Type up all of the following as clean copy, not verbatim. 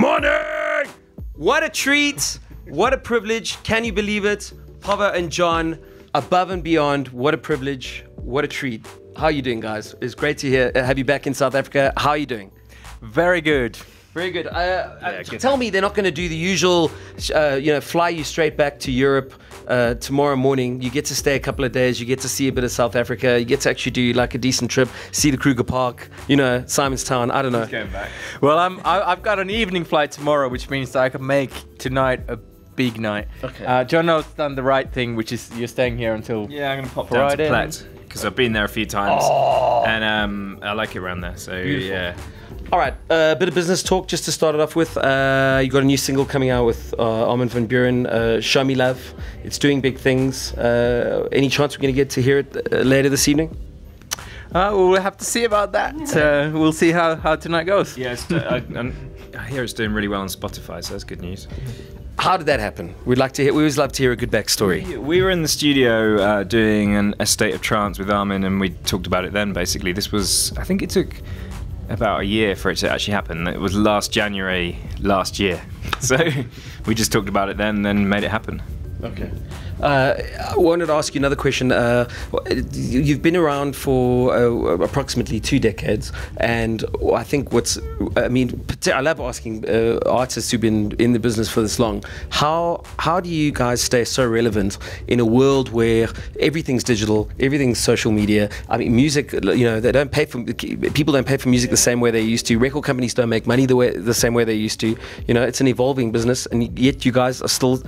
Morning! What a treat. What a privilege. Can you believe it? Pava and John, above and beyond. What a privilege. What a treat. How are you doing, guys? It's great to have you back in South Africa. How are you doing? Very good. Very good. Good. Tell me they're not going to do the usual, fly you straight back to Europe tomorrow morning. You get to stay a couple of days. You get to see a bit of South Africa. You get to actually do like a decent trip, see the Kruger Park, Simonstown. I don't know. He's going back. Well, I've got an evening flight tomorrow, which means that I can make tonight a big night. Okay. John has done the right thing, which is you're staying here until I'm going to pop down to Plett because I've been there a few times and I like it around there. So Beautiful. Yeah. All right, a bit of business talk just to start it off with. You got a new single coming out with Almond Van Buuren, Show Me Love. It's doing big things. Any chance we're going to get to hear it later this evening? We'll have to see about that. We'll see how tonight goes. Yeah, I hear it's doing really well on Spotify, so that's good news. How did that happen? We always love to hear a good backstory. We were in the studio doing a state of trance with Armin, and we talked about it then. Basically, I think it took about a year for it to actually happen. It was last January last year, so we just talked about it then made it happen. Okay. I wanted to ask you another question. You've been around for approximately 2 decades, and I think I love asking artists who've been in the business for this long, how do you guys stay so relevant in a world where everything's digital, everything's social media? I mean, music, they don't pay for, people don't pay for music the same way they used to. Record companies don't make money the same way they used to. It's an evolving business, and yet you guys are still,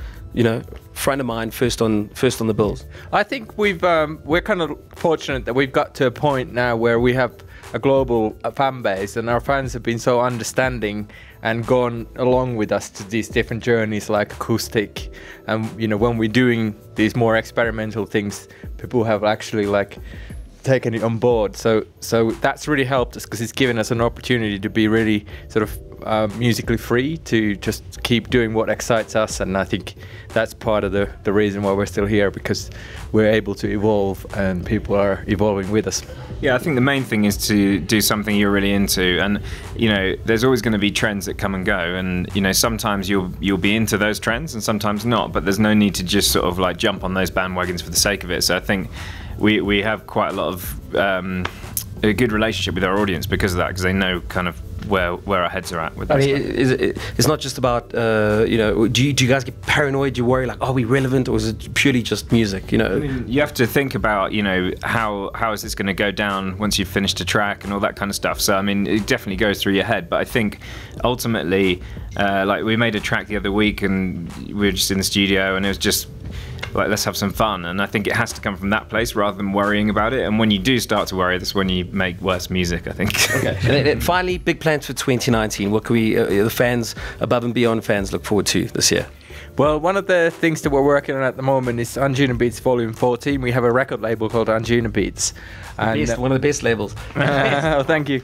front of mind, first on the bills. I think we're kind of fortunate that we've got to a point now where we have a global fan base, and our fans have been so understanding and gone along with us to these different journeys like acoustic, and when we're doing these more experimental things, people have actually taken it on board. So that's really helped us because it's given us an opportunity to be really sort of musically free to just keep doing what excites us, and I think that's part of the reason why we're still here, because we're able to evolve and people are evolving with us. Yeah, I think the main thing is to do something you're really into, and there's always going to be trends that come and go, and sometimes you'll be into those trends and sometimes not, but there's no need to just sort of jump on those bandwagons for the sake of it. So I think we have quite a lot of a good relationship with our audience because of that, because they know kind of where our heads are at with that. I mean, it's not just about do you guys get paranoid? Do you worry are we relevant, or is it purely just music? I mean, you have to think about how is this going to go down once you've finished a track and all that kind of stuff. So I mean, it definitely goes through your head, but I think ultimately we made a track the other week and we were just in the studio and it was just let's have some fun, and I think it has to come from that place rather than worrying about it. And when you do start to worry, that's when you make worse music, I think. Okay. And then finally, big plans for 2019. What can the fans, above and beyond fans, look forward to this year? Well, one of the things that we're working on at the moment is Anjuna Beats Volume 14. We have a record label called Anjuna Beats. And one of the best labels. Oh, thank you.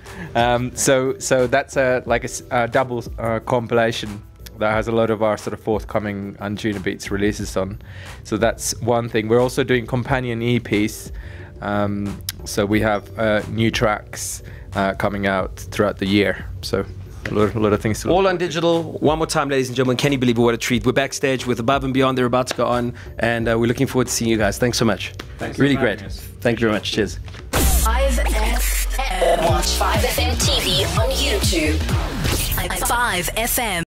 So that's a double compilation that has a lot of our sort of forthcoming Anjuna Beats releases on. So that's one thing. We're also doing companion EPs. So we have new tracks coming out throughout the year. So a lot of things to look all on digital. One more time, ladies and gentlemen, can you believe it? What a treat. We're backstage with Above and Beyond. They're about to go on, and we're looking forward to seeing you guys. Thanks so much. Thanks. Really great. Thank you very much. Cheers. 5FM. Watch 5FM TV on YouTube. 5FM.